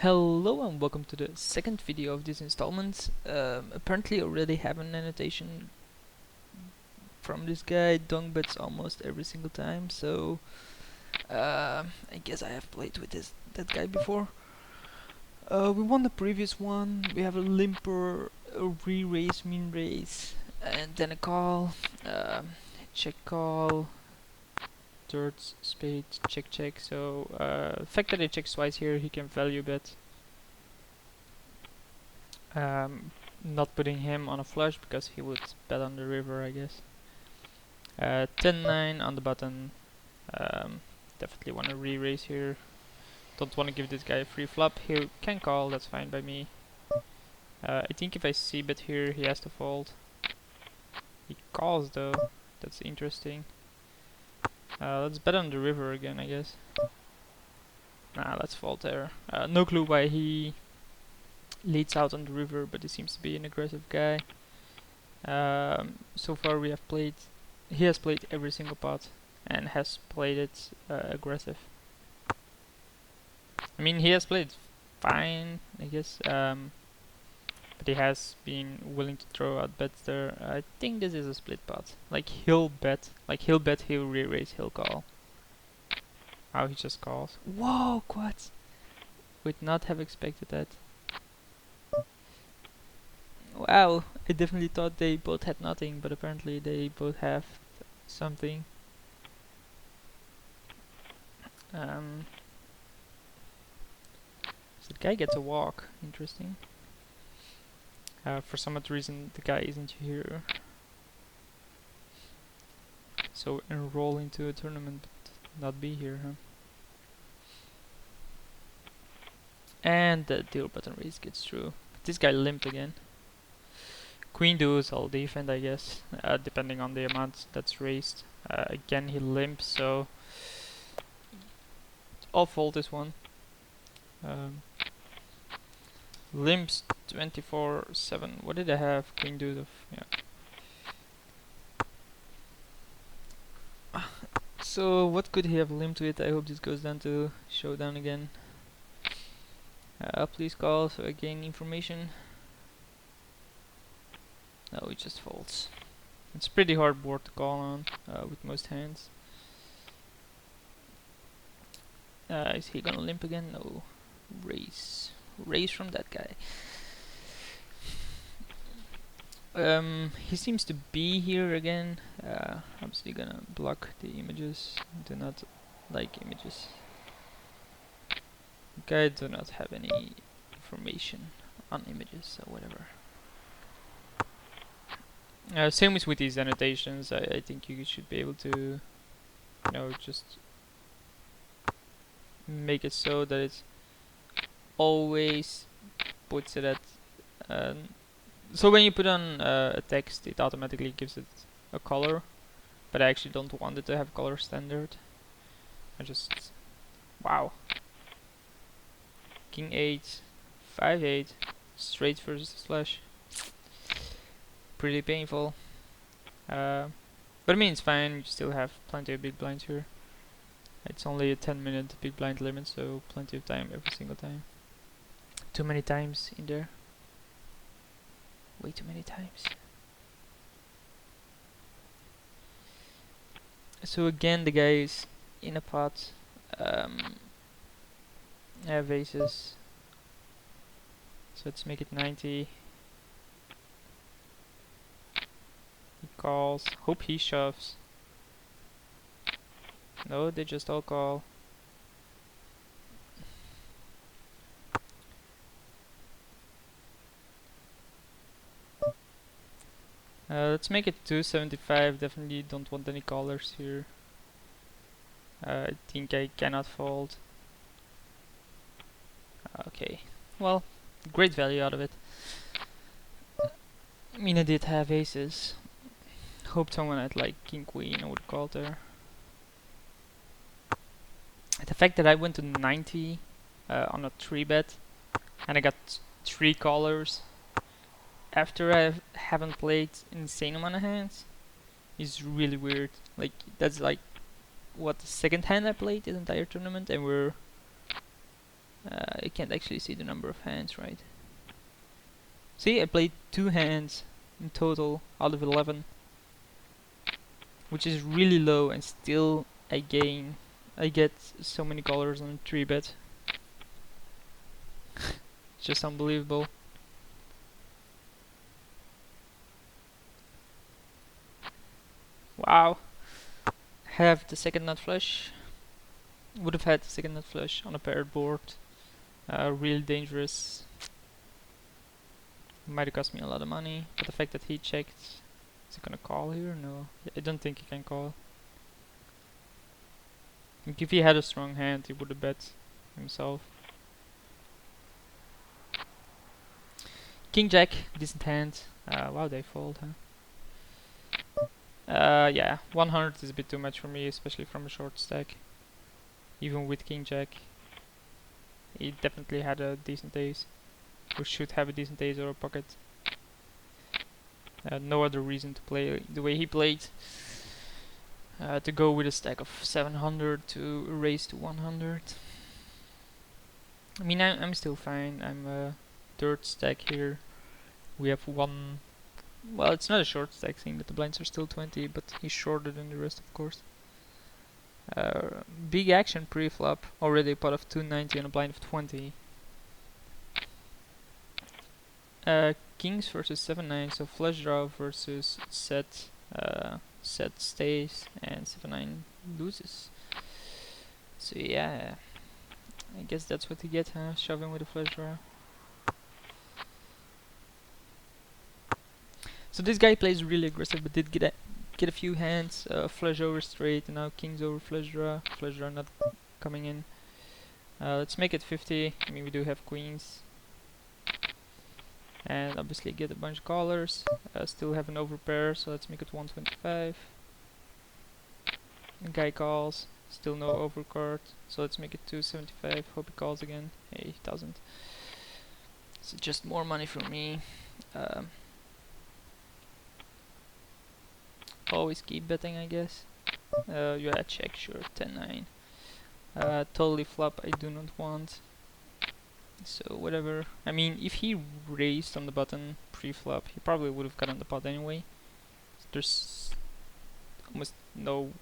Hello and welcome to the second video of this installment. Apparently I already have an annotation from this guy. Dong bets almost every single time, so I guess I have played with that guy before. We won the previous one. We have a limper, a re-raise, min raise, and then a call, check call, third spade, check check. So the fact that he checks twice here, he can value bet. Not putting him on a flush because he would bet on the river, I guess. 10-9 on the button. Definitely want to re-raise here. Don't want to give this guy a free flop. He can call, that's fine by me. I think if I c-bet here, he has to fold. He calls though, that's interesting. Let's bet on the river again, I guess. Nah, let's fold there. No clue why he leads out on the river, but he seems to be an aggressive guy. So far he has played every single pot and has played it aggressive. I mean, he has played fine, I guess, but he has been willing to throw out bets there. I think this is a split pot. He'll bet, he'll re-raise, he'll call. Wow, he just calls. Whoa, quads! Would not have expected that. Wow, I definitely thought they both had nothing, but apparently they both have something. So the guy gets a walk. Interesting. For some odd reason, the guy isn't here. So enroll into a tournament, but not be here, huh? And the deal button raise gets through. This guy limped again. Queen deuce, I'll defend, I guess, depending on the amount that's raised. Again, he limps, so I'll fold this one. Limps 24/7. What did I have? Queen deuce of, yeah. So what could he have limped with? I hope this goes down to showdown again. Please call so I gain information. No, it just folds. It's pretty hard board to call on with most hands. Is he gonna limp again? No. Raise from that guy. He seems to be here again. Obviously gonna block the images. Do not like images. Okay, I do not have any information on images or whatever. Same as with these annotations. I think you should be able to, just make it so that it always puts it at. So when you put on a text, it automatically gives it a color, but I actually don't want it to have color standard. Wow. King 8, 5-8, straight versus slash. Pretty painful. But I mean, it's fine, you still have plenty of big blinds here. It's only a 10-minute big blind limit, so plenty of time every single time. Too many times in there. Way too many times. So again, the guy is in a pot. I have aces. So let's make it 90. He calls. Hope he shoves. No, they just all call. Let's make it 275. Definitely don't want any callers here. I think I cannot fold. Okay, well, great value out of it. I mean, I did have aces. Hoped someone had like king queen, I would call there. The fact that I went to 90 on a 3-bet and I got 3 callers after I haven't played insane amount of hands is really weird. That's like what, the second hand I played this entire tournament, and we're I can't actually see the number of hands, right? See, I played 2 hands in total out of 11, which is really low, and still I get so many colors on 3-bet. Just unbelievable. Wow. Have the second nut flush. Would have had the second nut flush on a paired board. Really dangerous. Might have cost me a lot of money, but the fact that he checked, is he gonna call here? No, I don't think he can call. Like if he had a strong hand, he would have bet himself. King Jack, decent hand. Wow, they fold, huh? Yeah, 100 is a bit too much for me, especially from a short stack. Even with King Jack, he definitely had a decent ace, or should have a decent ace or a pocket. No other reason to play the way he played. To go with a stack of 700 to raise to 100. I mean, I'm still fine. I'm a third stack here. We have one. Well, it's not a short stack thing, but the blinds are still 20, but he's shorter than the rest, of course. Big action pre-flop. Already a pot of 290 and a blind of 20. Kings versus 7-9, so flush draw versus set. Set stays and 7-9 loses. So yeah, I guess that's what you get, huh? Shoving with a flush draw. So this guy plays really aggressive, but did get a few hands. Flush over straight, and now kings over flush draw. Flush draw not coming in. Let's make it 50. I mean, we do have queens. And obviously get a bunch of callers. Still have an overpair, so let's make it 125. The guy calls. Still no overcard, so let's make it 275. Hope he calls again. Hey, he doesn't. So just more money for me. Always keep betting, I guess. Yeah, check, sure, 10-9. Totally flop, I do not want. So whatever. I mean, if he raised on the button pre-flop, he probably would have gotten the pot anyway. So there's almost no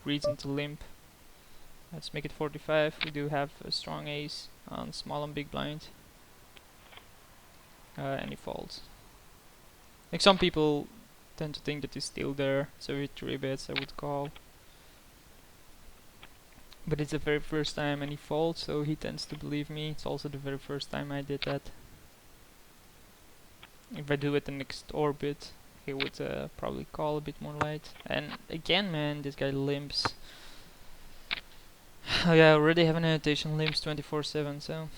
reason to limp. Let's make it 45. We do have a strong ace on small and big blind. And he folds. Like some people tend to think that he's still there, so with 3 bets I would call. But it's the very first time and he folds, so he tends to believe me. It's also the very first time I did that. If I do it the next orbit, he would probably call a bit more light. And again, man, this guy limps. Oh yeah, I already have an annotation, limps 24/7, so...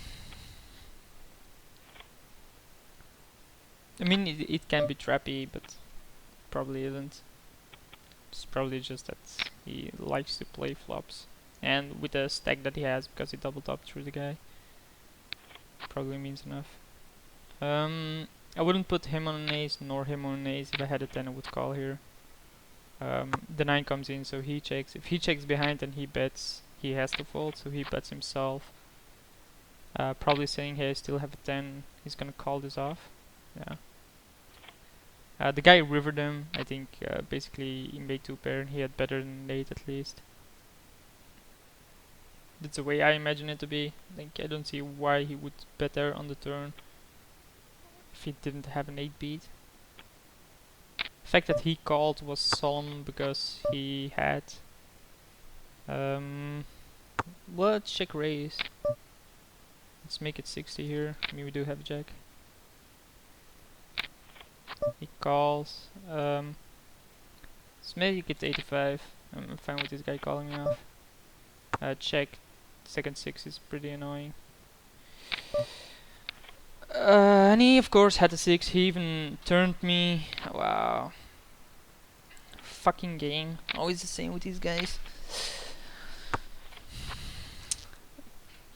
I mean, it can be trappy, but probably isn't. It's probably just that he likes to play flops. And with the stack that he has, because he doubled up through the guy, probably means enough. I wouldn't put him on an ace, nor him on an ace. If I had a 10, I would call here. The 9 comes in, so he checks. If he checks behind and he bets, he has to fold, so he bets himself. Probably saying, hey, I still have a 10, he's gonna call this off. Yeah. The guy rivered him. I think basically he made 2 pair and he had better than 8 at least. That's the way I imagine it to be. Like, I don't see why he would bet there on the turn if he didn't have an 8 beat. The fact that he called was solemn because he had... let's check raise. Let's make it 60 here. I mean, we do have a jack. He calls. Let's make it 85. I'm fine with this guy calling me off. Check. Second 6 is pretty annoying. And he of course had a 6. He even turned me. Wow. Fucking game. Always the same with these guys.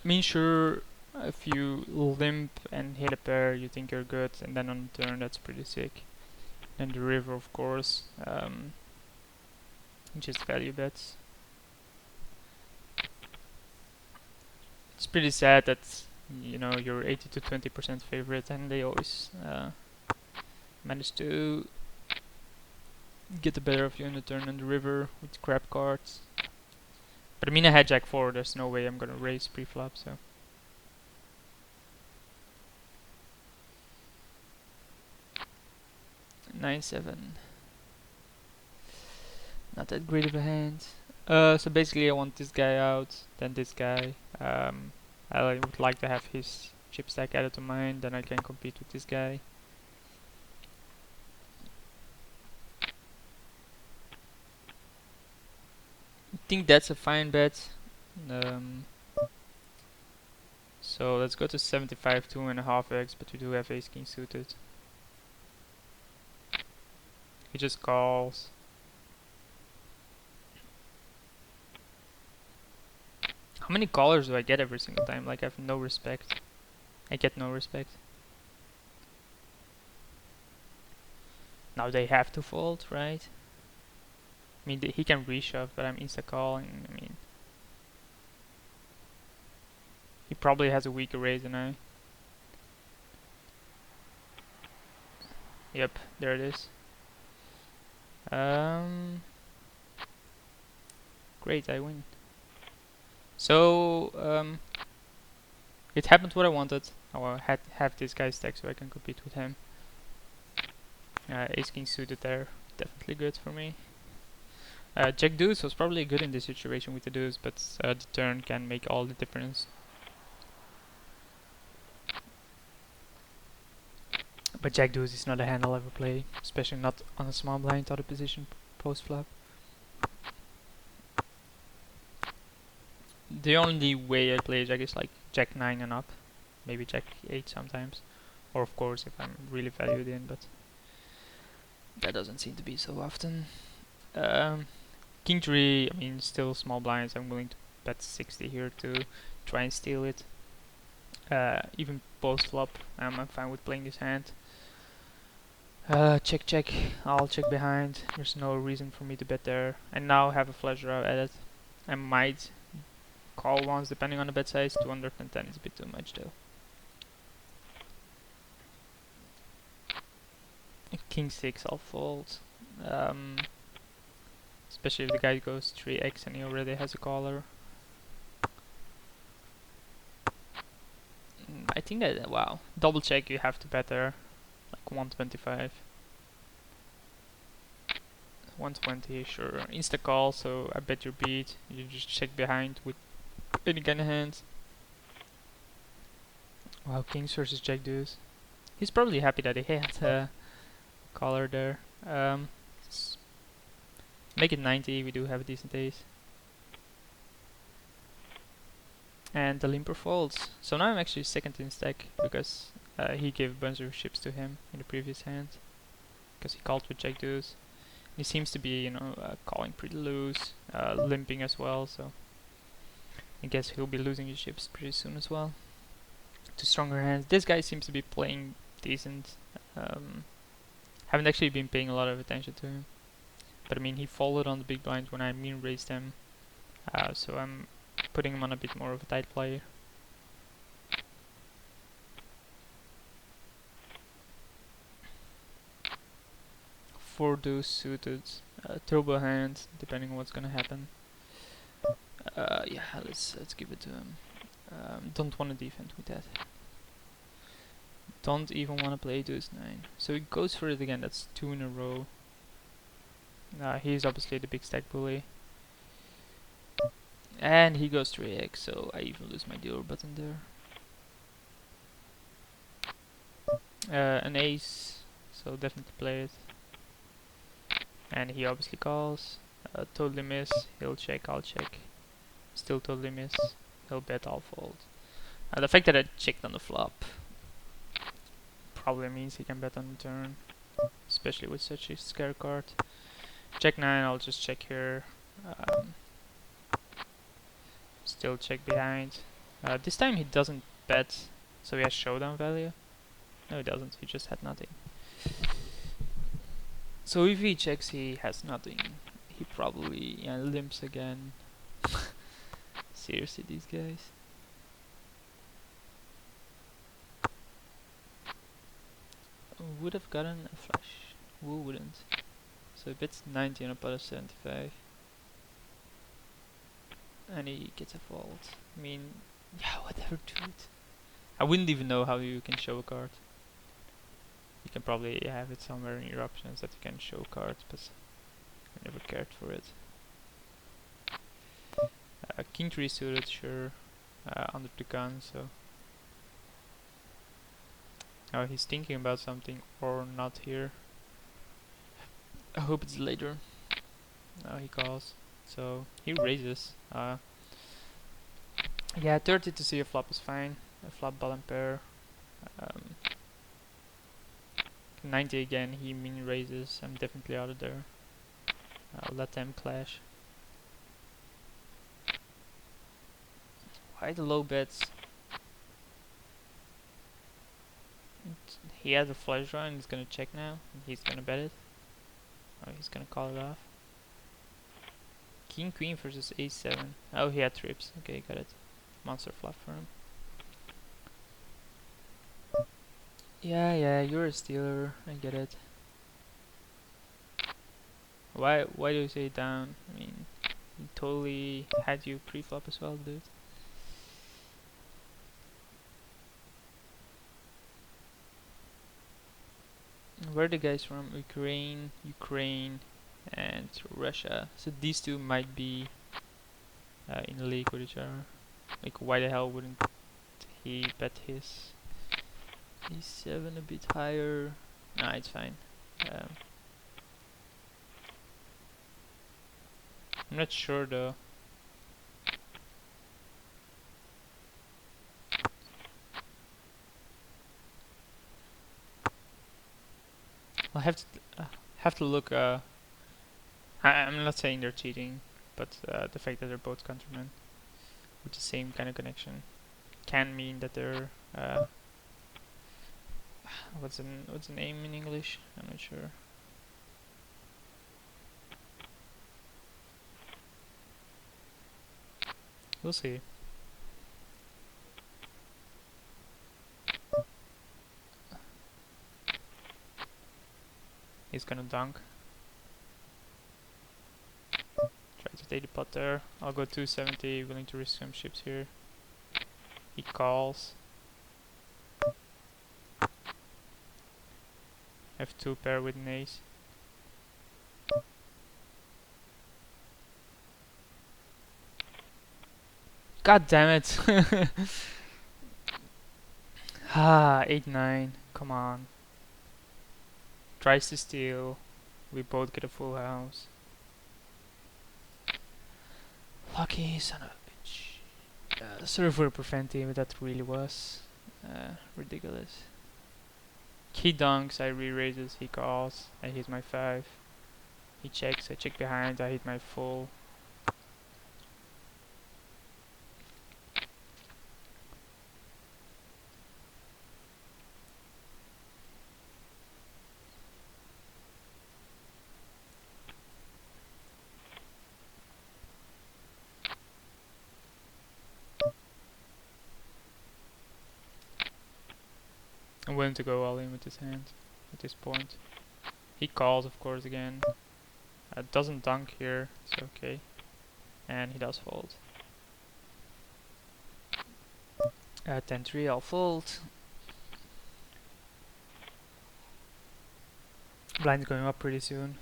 I mean, sure, if you limp and hit a pair, you think you're good, and then on the turn, that's pretty sick. Then the river, of course. Just value bets. It's pretty sad that you're 80 to 20% favorite, and they always manage to get the better of you in the turn and the river with crap cards. But I mean, I had Jack 4. There's no way I'm gonna raise pre-flop, so. Nine seven. Not that great of a hand. So basically, I want this guy out, then this guy. I would like to have his chip stack added to mine, then I can compete with this guy. I think that's a fine bet. So let's go to 75, 2.5x, but we do have ace king suited. He just calls. How many callers do I get every single time? Like, I have no respect. I get no respect. Now they have to fold, right? I mean, he can reshove, but I'm insta calling. I mean, he probably has a weaker raise than I. Yep, there it is. Great, I win. So, it happened what I wanted. I had have this guy stack so I can compete with him. Ace king suited there, definitely good for me. Jack deuce was probably good in this situation with the deuce, but the turn can make all the difference. But Jack deuce is not a hand I'll ever play, especially not on a small blind out of position post flop. The only way I play Jack is like Jack 9 and up, maybe Jack 8 sometimes, or of course if I'm really valued in, but that doesn't seem to be so often. King 3, I mean, still small blinds. I'm willing to bet 60 here to try and steal it. Even post flop, I'm fine with playing this hand. Check, check. I'll check behind. There's no reason for me to bet there. And now have a flush draw added. I might call once depending on the bet size. 210 is a bit too much though. King 6, I'll fold. Especially if the guy goes 3x and he already has a caller. I think that, wow, double check you have to bet there, like 125. 120, sure. Insta call, so I bet your beat. You just check behind with any kind of hands. Wow, kings versus jack deuce. He's probably happy that he had a caller there. Make it 90, we do have a decent ace. And the limper folds. So now I'm actually second in stack because he gave a bunch of chips to him in the previous hand. Because he called with jack deuce. He seems to be, calling pretty loose, limping as well, so I guess he'll be losing his chips pretty soon as well to stronger hands. This guy seems to be playing decent. Haven't actually been paying a lot of attention to him, but I mean he folded on the big blind when I mean raised him, so I'm putting him on a bit more of a tight player. Four deuce suited, turbo hand, depending on what's gonna happen. Yeah, let's give it to him. Don't want to defend with that. Don't even want to play deuce 9. So he goes for it again. That's 2 in a row. He's obviously the big stack bully. And he goes 3x, so I even lose my dealer button there. An ace, so definitely play it. And he obviously calls. Totally miss. He'll check, I'll check. Still totally miss. He'll bet, I'll fold. The fact that I checked on the flop probably means he can bet on the turn, especially with such a scare card. Check 9, I'll just check here. Still check behind. This time he doesn't bet, so he has showdown value. No, he doesn't, he just had nothing. So if he checks, he has nothing. He probably limps again. Seriously, these guys. would have gotten a flush. Who wouldn't? So he bets 90 on a pot of 75. And he gets a fold. I mean, yeah, whatever, dude. I wouldn't even know how you can show a card. You can probably have it somewhere in your options that you can show cards, but I never cared for it. King 3 suited, sure. Under the gun, so. Oh, he's thinking about something or not here. I hope it's later. No, he calls. So he raises. Yeah, 30 to see a flop is fine. A flop bottom pair. 90 again, he min raises. I'm definitely out of there. I'll let them clash. Why the low bets? He has a flush draw and he's gonna check now. He's gonna bet it. Oh, he's gonna call it off. King Queen versus Ace 7. Oh, he had trips. Okay, got it. Monster flop for him. Yeah, you're a stealer. I get it. Why do you say down? I mean, he totally had you pre-flop as well, dude. Where are the guys from? Ukraine, and Russia. So these two might be in a league with each other. Like, why the hell wouldn't he bet his E7 a bit higher? Nah, it's fine. I'm not sure though. I'll have to look. I'm not saying they're cheating, but the fact that they're both countrymen with the same kind of connection can mean that they're what's the name in English? I'm not sure. We'll see. He's gonna dunk. Try to take the pot there. I'll go 270, willing to risk some chips here. He calls. F2 pair with an ace. God damn it! Ah, 8-9. Come on. Tries to steal. We both get a full house. Lucky son of a bitch. Sorry for preventing, but that really was ridiculous. He dunks, I re-raises, he calls, I hit my 5. He checks, I check behind, I hit my full. I'm willing to go all in with his hand at this point. He calls, of course, again. Doesn't dunk here, it's okay. And he does fold. 10-3, I'll fold. Blind's going up pretty soon.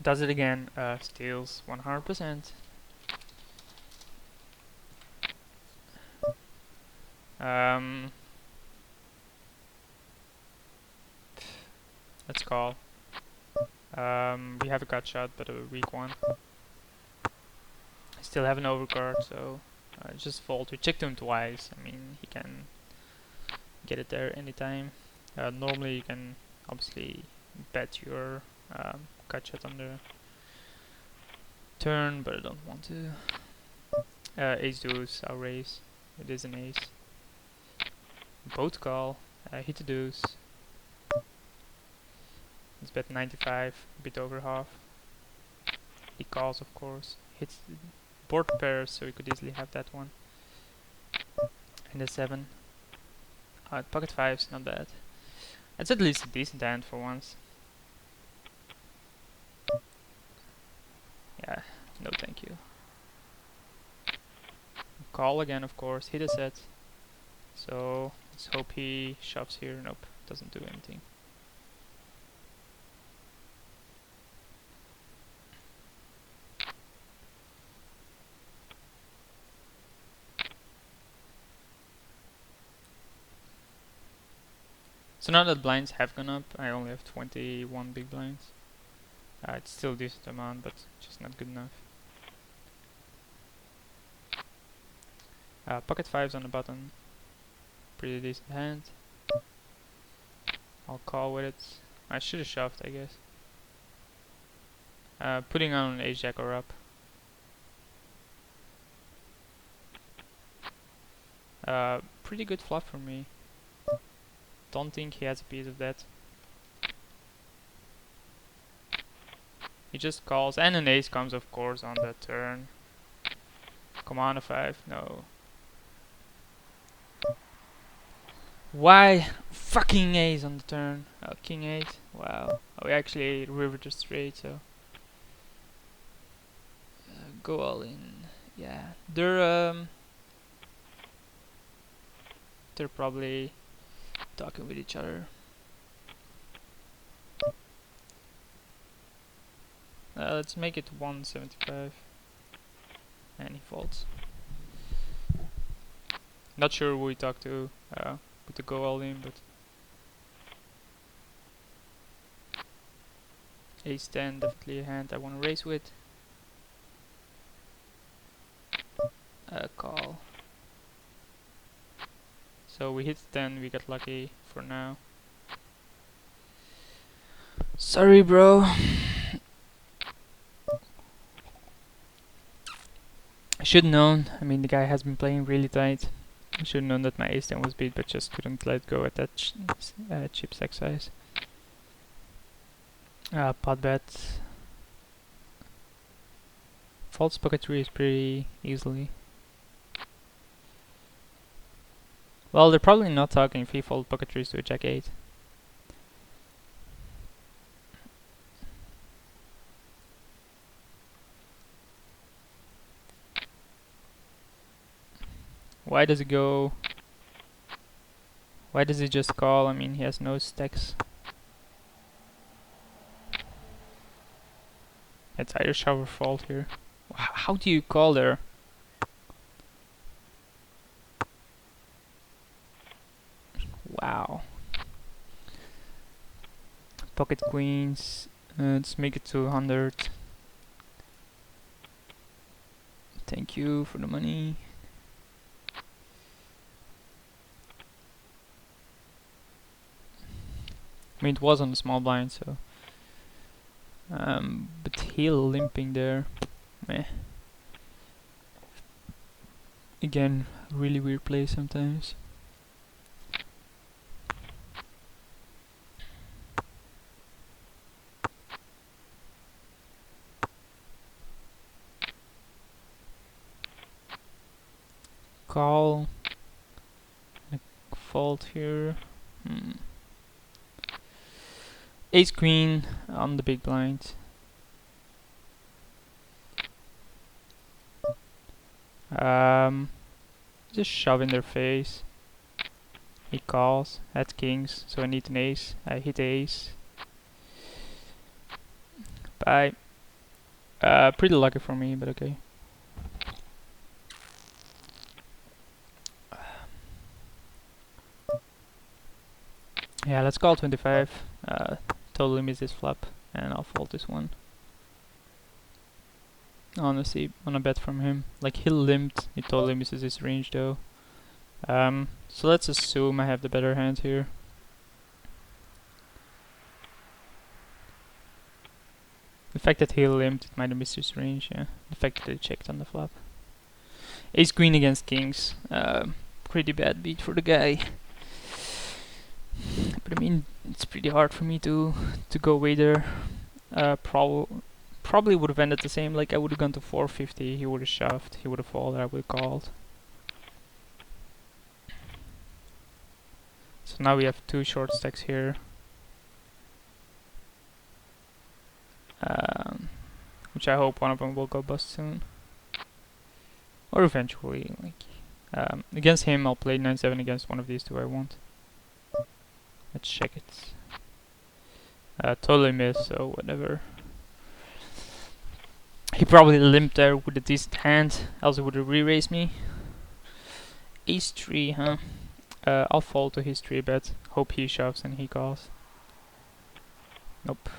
Does it again, steals 100%. Let's call. We have a gut shot, but a weak one. I still have an overcard, so just fold. We checked him twice. I mean, he can get it there anytime. Normally, you can obviously bet your gut shot on the turn, but I don't want to. Ace deuce, I'll raise. It is an ace. Both call. Hit the deuce. Let's bet 95, a bit over half. He calls, of course. Hits board pairs, so we could easily have that one. And a 7. Pocket fives, not bad. It's at least a decent hand for once. Yeah, no thank you. Call again, of course. Hit a set. So let's hope he shoves here. Nope, doesn't do anything. So now that blinds have gone up, I only have 21 big blinds. It's still a decent amount, but just not good enough. Pocket fives on the button. Pretty decent hand. I'll call with it. I should have shoved, I guess. Putting on an ace jack or up. Pretty good flop for me. Don't think he has a piece of that. He just calls, and an ace comes, of course, on that turn. Come on, a 5. No. Why fucking ace on the turn? Oh, king 8. Wow. Oh, we actually rivered the straight, so go all in. Yeah, they're probably talking with each other. Let's make it 175, and he folds. Not sure who we talk to with the go all in, but ace 10 definitely a hand I want to race with. Call. So we hit 10, we got lucky for now. Sorry, bro. I should have known. I mean, the guy has been playing really tight. I should have known that my ace 10 was beat, but just couldn't let go at that cheap stack size. Pot bet. False pocket 3 is pretty easily. Well, they're probably not talking if he fold pocket 3s to a jack 8. Why does he go? Why does he just call? I mean, he has no stacks. It's either shove or fold here. How do you call there? Wow. Pocket queens. Let's make it to 100. Thank you for the money. I mean, it was on the small blind, so. But heel limping there. Meh. Again, really weird play sometimes. Call. Fold here. Ace queen on the big blind. Just shove in their face. He calls at kings, so I need an ace. I hit ace. Bye. Pretty lucky for me, but okay. Yeah, let's call 25. Totally miss this flop, and I'll fold this one. Honestly, on a bet from him. Like, he limped, he totally misses his range though. So let's assume I have the better hand here. The fact that he limped, it might have missed his range, yeah. The fact that he checked on the flop. Ace queen against kings. Pretty bad beat for the guy. But I mean, it's pretty hard for me to go away there. Probably would have ended the same. Like, I would have gone to 450, he would have shoved, he would have folded, I would have called. So now we have 2 short stacks here. Which I hope one of them will go bust soon. Or eventually, like... against him I'll play 9-7, against one of these two I won't. Let's check it. Totally missed, so whatever. He probably limped there with a decent hand, else he would have re-raised me. Ace 3, huh? I'll fall to his 3 bet. Hope he shoves and he calls. Nope.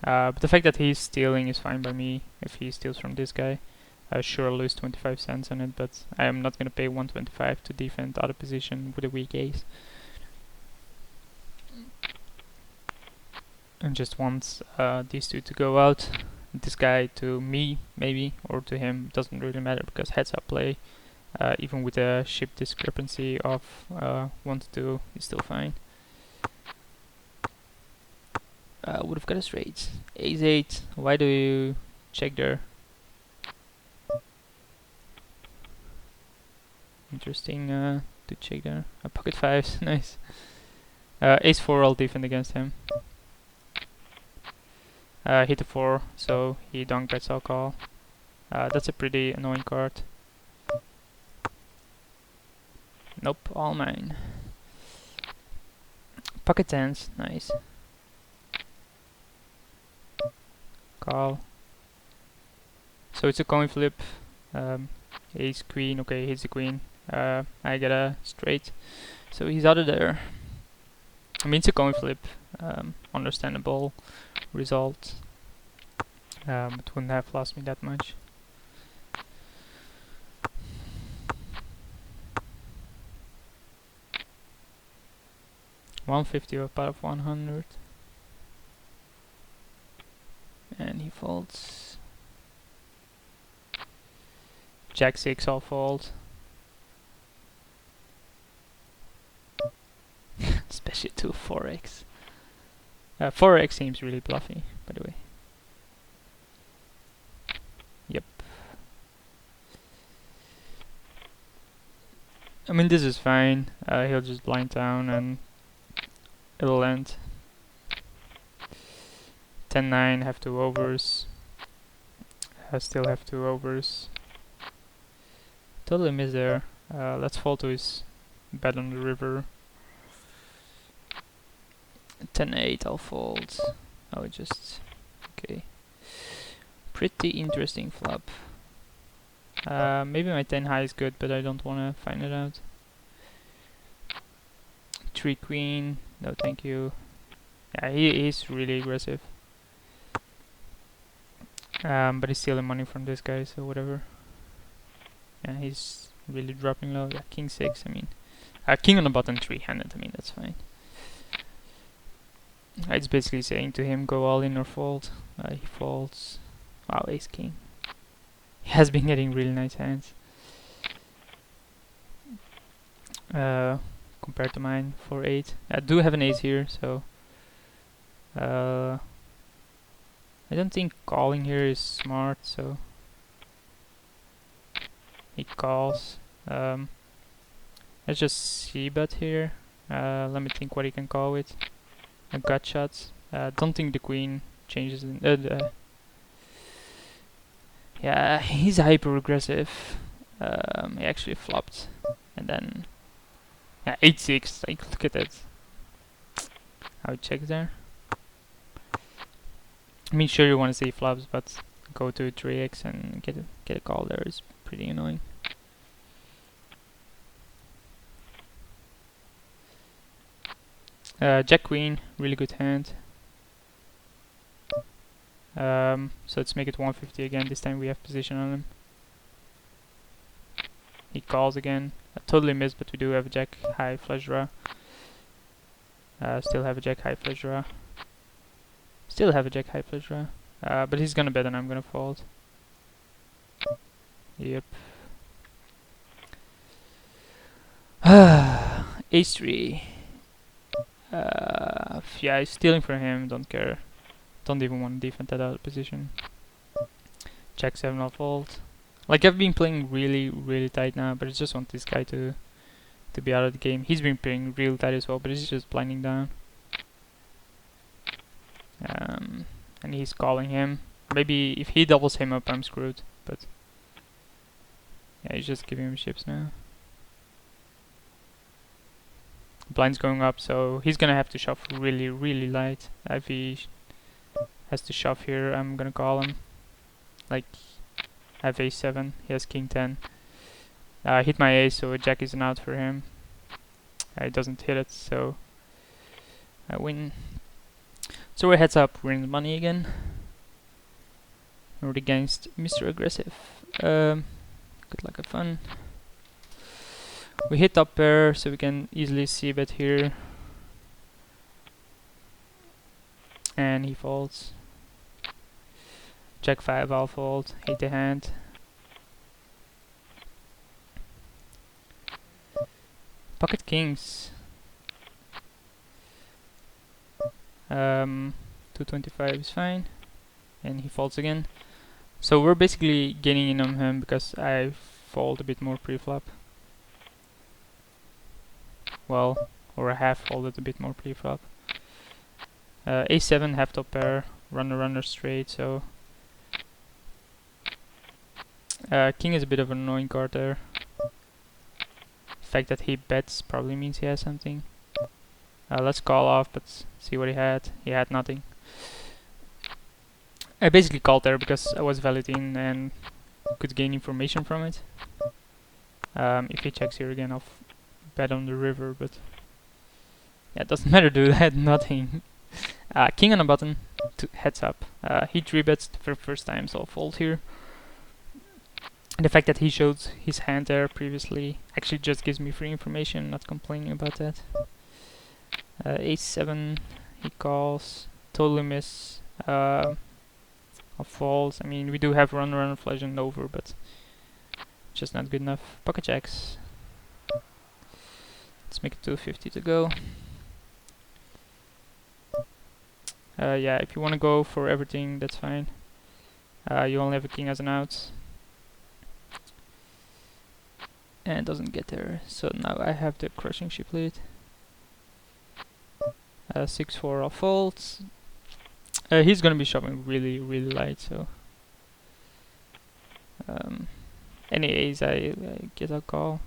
But the fact that he's stealing is fine by me. If he steals from this guy, I sure lose 25 cents on it, but I am not gonna pay 125 to defend out of position with a weak ace. And just want these two to go out. This guy to me, maybe, or to him, doesn't really matter because heads up play, even with a ship discrepancy of 1 to 2, is still fine. Would have got a straight. Ace 8, why do you check there? Interesting to check there. Pocket 5s, nice. Ace 4, I'll defend against him. Hit a 4, so he donk bets, I'll call. That's a pretty annoying card. Nope, all mine. Pocket 10s, nice. Call. So it's a coin flip. Ace, queen, okay, hits the queen. I get a straight. So he's out of there. I mean, it's a coin flip. Understandable result. It wouldn't have lost me that much. $150 out of 100. And he folds. Jack 6, I'll fold. Especially to 4x. 4x seems really bluffy, by the way. Yep. I mean, this is fine. He'll just blind down and it'll end. 10-9, have 2 overs. I still have 2 overs. Totally missed there. Let's fall to his bet on the river. 10-8, I'll fold. Oh, just... okay. Pretty interesting flop. Maybe my 10 high is good, but I don't want to find it out. 3 queen, no thank you. Yeah, he's really aggressive. But he's stealing money from this guy, so whatever. Yeah, he's really dropping low. Yeah, king 6, I mean. King on the button 3-handed, I mean, that's fine. It's basically saying to him, go all in or fold. He folds. Wow, ace king. He has been getting really nice hands. Compared to mine, 4-8. I do have an ace here, so... I don't think calling here is smart, so... he calls. Let's just c-bet here. Let me think what he can call with. A gut shot. Don't think the queen changes in... yeah, he's hyper aggressive. He actually flopped. And then... yeah, 8-6, like, look at that. How it checks there. I mean, sure you want to see flops, but go to 3x and get a call there is pretty annoying. Jack queen, really good hand. So let's make it 150 again. This time we have position on him. He calls again. I totally missed, but we do have a jack high flush draw. Still have a jack high flush draw. Still have a jack high flush draw. But he's gonna bet and I'm gonna fold. Yep. Ace 3. Yeah, he's stealing from him, don't care. Don't even want to defend that out of position. Jack 7, I'll fold. Like, I've been playing really, really tight now, but I just want this guy to to be out of the game. He's been playing real tight as well, but he's just blinding down. And he's calling him. Maybe if he doubles him up, I'm screwed. But yeah, he's just giving him chips now. Blind's going up, so he's gonna have to shove really, really light. If he has to shove here, I'm gonna call him. Like, I have ace-7, he has king-10. Hit my ace, so a jack is an out for him. He doesn't hit it, so I win. So we're heads up, we're in the money again. We're against Mr. Aggressive. Good luck, have fun. We hit top pair, so we can easily see bet here. And he folds. Jack 5, I'll fold. Hate the hand. Pocket kings. 225 is fine. And he folds again. So we're basically gaining in on him because I fold a bit more pre-flop. Well, or I have folded a bit more pre-flop. A7, half top pair, runner straight, so king is a bit of an annoying card there. The fact that he bets probably means he has something. Let's call off, but see what he had. He had nothing. I basically called there because I was validating and could gain information from it. If he checks here again, I'll bet on the river, but yeah, it doesn't matter, dude. I had nothing. King on a button, heads up. He 3-bets for the first time, so I'll fold here. And the fact that he showed his hand there previously actually just gives me free information, not complaining about that. Ace-7, he calls, totally miss. I'll fold. I mean, we do have runner flush and over, but just not good enough. Pocket jacks. Let's make it 250 to go. Yeah, if you want to go for everything, that's fine. You only have a king as an out. And it doesn't get there, so now I have the crushing ship lead. 6-4, I'll fold. He's gonna be shoving really, really light, so any ace I guess I'll call.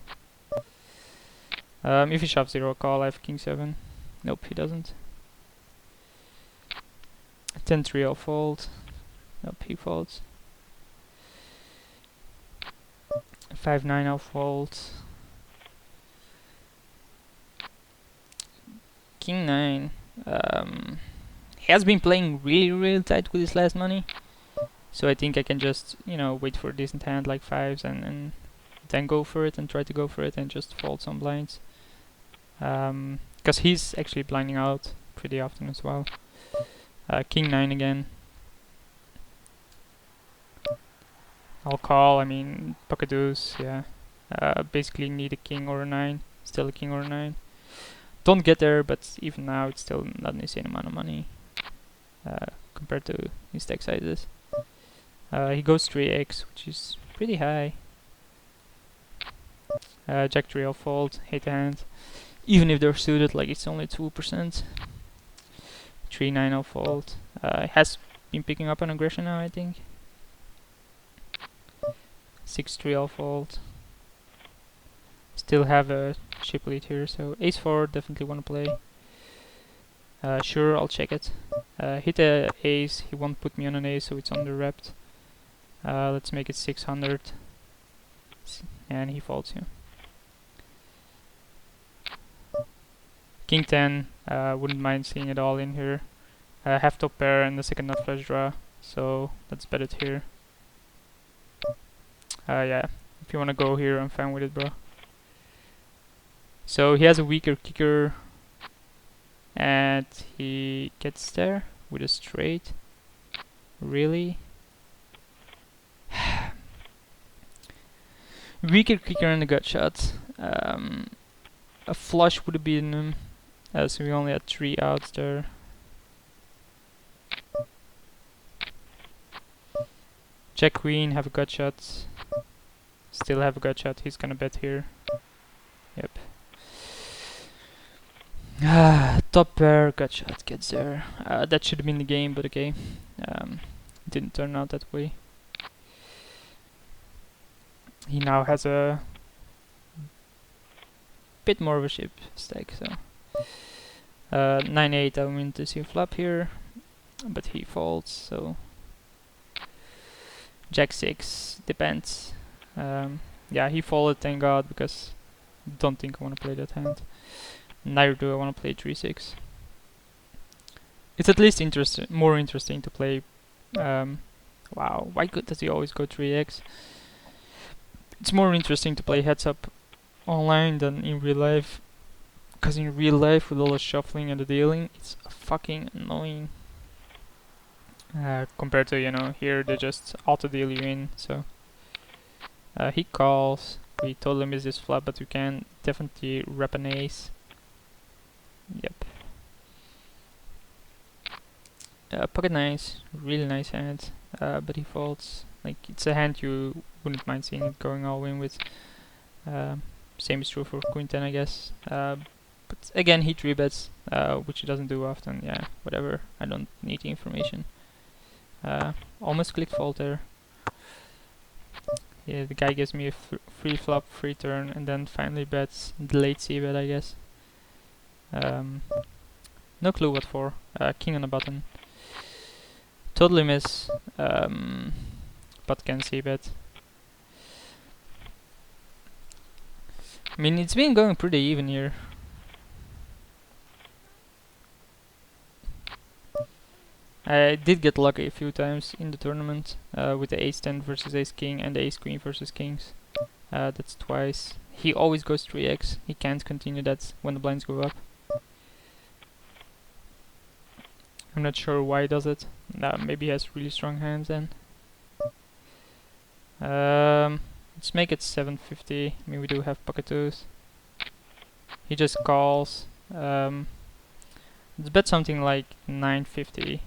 If he shoves 0, I'll call. I have king-7. Nope, he doesn't. 10-3, I'll fold. Nope, he folds. 5-9, I'll fold. King-9. He has been playing really, really tight with his last money. So I think I can just, you know, wait for a decent hand like 5s and then go for it and try to go for it and just fold some blinds. Because he's actually blinding out pretty often as well. King-9 again. I'll call. I mean, pocket deuce, yeah. Basically need a king or a 9. Still a king or a 9. Don't get there, but even now it's still not an insane amount of money compared to his stack sizes. He goes 3x, which is pretty high. Jack 3, I'll fold. Hate the hand. Even if they're suited, like it's only 2%. 3-9, I'll fold. Has been picking up on aggression now, I think. 6-3, I'll fold. Still have a chip lead here, so ace-4, definitely want to play. Sure, I'll check it. Hit a ace, he won't put me on an ace, so it's under-repped. Let's make it 600. And he folds here. King-10, wouldn't mind seeing it all in here. Half top pair and the second nut flush draw, so let's bet it here. Yeah, if you wanna go here, I'm fine with it, bro. So he has a weaker kicker, and he gets there with a straight. Really? Weaker kicker and a gut shot. A flush would have been so we only had 3 outs there. Check queen, have a gut shot. Still have a gut shot. He's gonna bet here. Yep. Top pair, gut shot gets there. That should have been the game, but okay. Didn't turn out that way. He now has a bit more of a ship stack, so 9-8. I mean to see a flop here, but he folds. So Jack 6 depends. Yeah, he folded, thank God, because don't think I want to play that hand. Neither do I want to play 3-6. It's at least more interesting to play. Wow, why does he always go 3x? It's more interesting to play heads up online than in real life, because in real life with all the shuffling and the dealing, it's fucking annoying. Compared to, you know, here they just auto deal you in. So he calls. We totally miss this flop, but we can definitely rep an ace. Yep. Pocket nines, really nice hand, but he folds. Like, it's a hand you wouldn't mind seeing it going all in with. Same is true for Queen 10, I guess. But again, he 3-bets, which he doesn't do often. Yeah, whatever. I don't need the information. Almost clicked fold there. Yeah, the guy gives me a free flop, free turn, and then finally bets the late c-bet, I guess. No clue what for. King on the button. Totally miss. But can c-bet. I mean, it's been going pretty even here. I did get lucky a few times in the tournament with the ace-10 versus ace-king and the ace-queen versus kings. That's twice. He always goes 3x. He can't continue that when the blinds go up. I'm not sure why he does it. Maybe he has really strong hands then. Let's make it 750. I mean, we do have pocket twos. He just calls. Let's bet something like 950.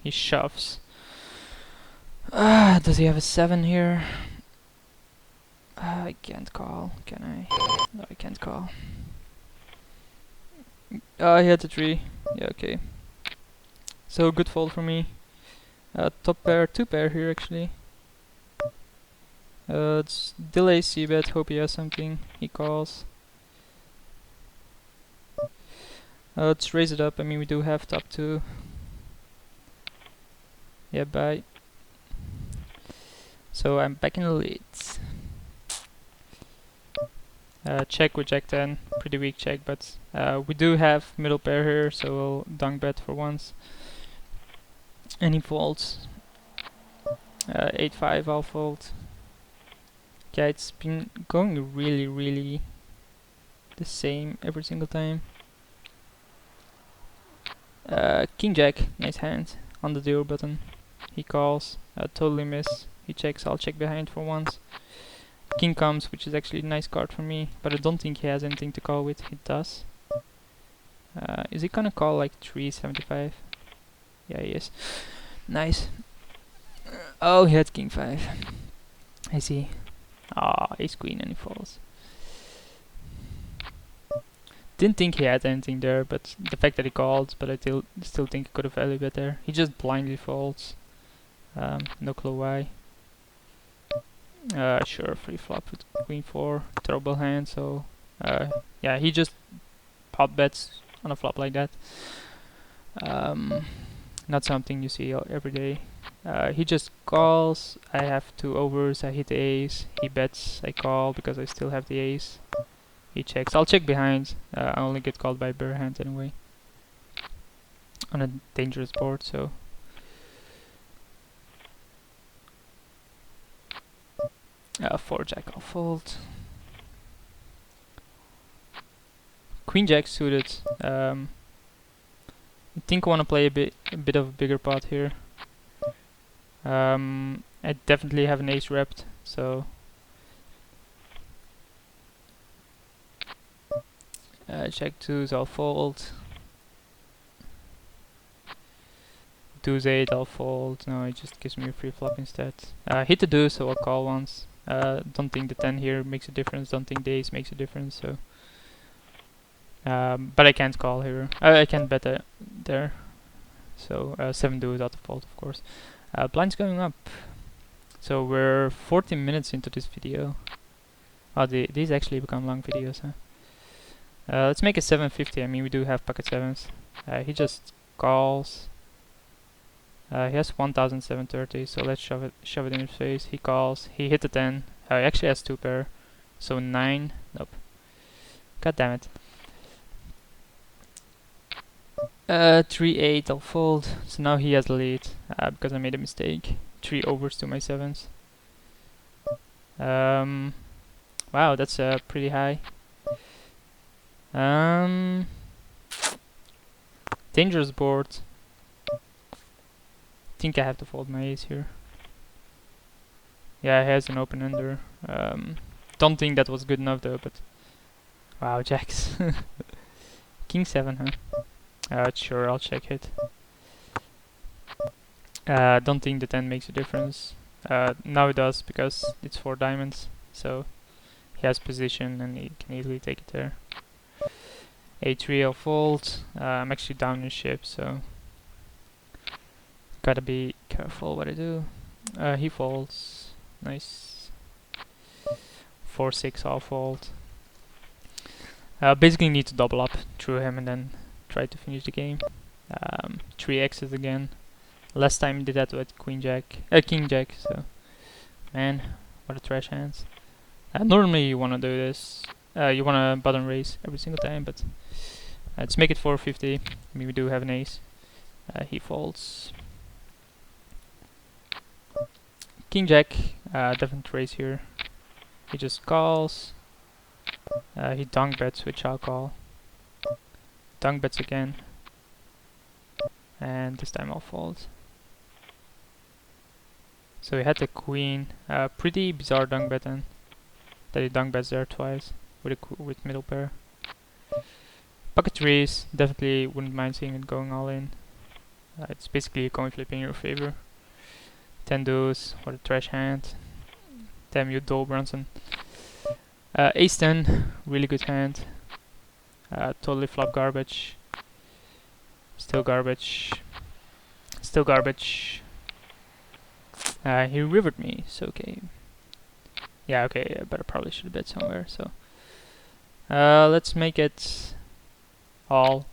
He shoves. Does he have a 7 here? I can't call, can I? No, I can't call. He had a 3. Yeah, okay. So good fold for me. Top pair, 2 pair here actually. It's delay c-bet, hope he has something. He calls. Let's raise it up. I mean, we do have top 2. Yeah, bye. So I'm back in the leads. Check with Jack 10, pretty weak check, but we do have middle pair here, so we'll dunk bet for once. And he folds. 8-5, I'll fold. Yeah, it's been going really the same every single time. King Jack, nice hand on the 0 button. He calls, totally miss. He checks, I'll check behind for once. King comes, which is actually a nice card for me, but I don't think he has anything to call with. He does. Is he gonna call like 375? Yeah, he is. Nice. Oh, he had King 5. I see. Ah, ace queen and he falls. Didn't think he had anything there, but the fact that he called, but I still think he could have value bet there. He just blindly folds. No clue why. Sure, free flop with queen 4, trouble hand, so yeah, he just pot bets on a flop like that. Not something you see every day. He just calls, I have 2 overs, I hit the ace, he bets, I call because I still have the ace. He checks, I'll check behind, I only get called by bare hand anyway. On a dangerous board, so. Four jack, I'll fold. Queen jack suited. I think I want to play a bit of a bigger pot here. I definitely have an ace repped, so check 2s, I'll fold. Deuce 8, I'll fold. No, it just gives me a free flop instead. Hit the deuce, so I'll call once. Don't think the 10 here makes a difference. Don't think the ace makes a difference. So, but I can't call here. I can't bet there. So 7 is out of fault, of course. Blind's going up. So we're 14 minutes into this video. Oh, these actually become long videos, huh? Let's make it 750. I mean, we do have pocket sevens. He just calls. He has 1,730, so let's shove it in his face. He calls. He hit the 10. He actually has 2 pair, so 9. Nope. God damn it. 3-8. I'll fold. So now he has the lead because I made a mistake. 3 overs to my sevens. Wow, that's pretty high. Dangerous board. Think I have to fold my ace here. Yeah, he has an open ender. Don't think that was good enough though, but wow, jacks. King 7, huh? Sure, I'll check it. Don't think the 10 makes a difference. Now it does because it's 4 diamonds, so he has position and he can easily take it there. A3, I'll fold. I'm actually down in ship, so gotta be careful what I do. He folds. Nice. 4-6, I'll fold. Basically need to double up through him and then try to finish the game. 3 X's again. Last time did that with King Jack, so man, what a trash hands. Normally you wanna do this. You wanna button raise every single time, but let's make it 450. I mean, we do have an ace. He folds. King Jack, definite raise here. He just calls. He donk bets, which I'll call. Donk bets again. And this time I'll fold. So he had the queen. Pretty bizarre donk bet then. That he donk bets there twice with middle pair. Pocket threes, definitely wouldn't mind seeing it going all in. It's basically a coin flip in your favor. 10 deuce, what a trash hand. Damn you, Dole Brunson. Ace 10, really good hand. Totally flop garbage. Still garbage. Still garbage. He rivered me, so okay. Yeah, okay, but I probably should have bet somewhere, so. Let's make it all.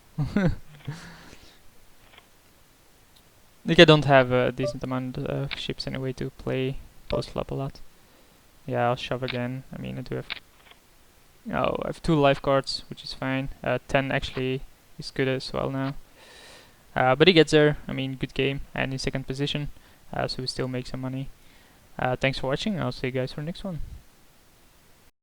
Like I don't have a decent amount of ships anyway to play post flop a lot. Yeah, I'll shove again. I mean, I do have. Oh, I have 2 life cards, which is fine. 10 actually is good as well now. But he gets there. I mean, good game and in second position. So we still make some money. Thanks for watching. I'll see you guys for the next one.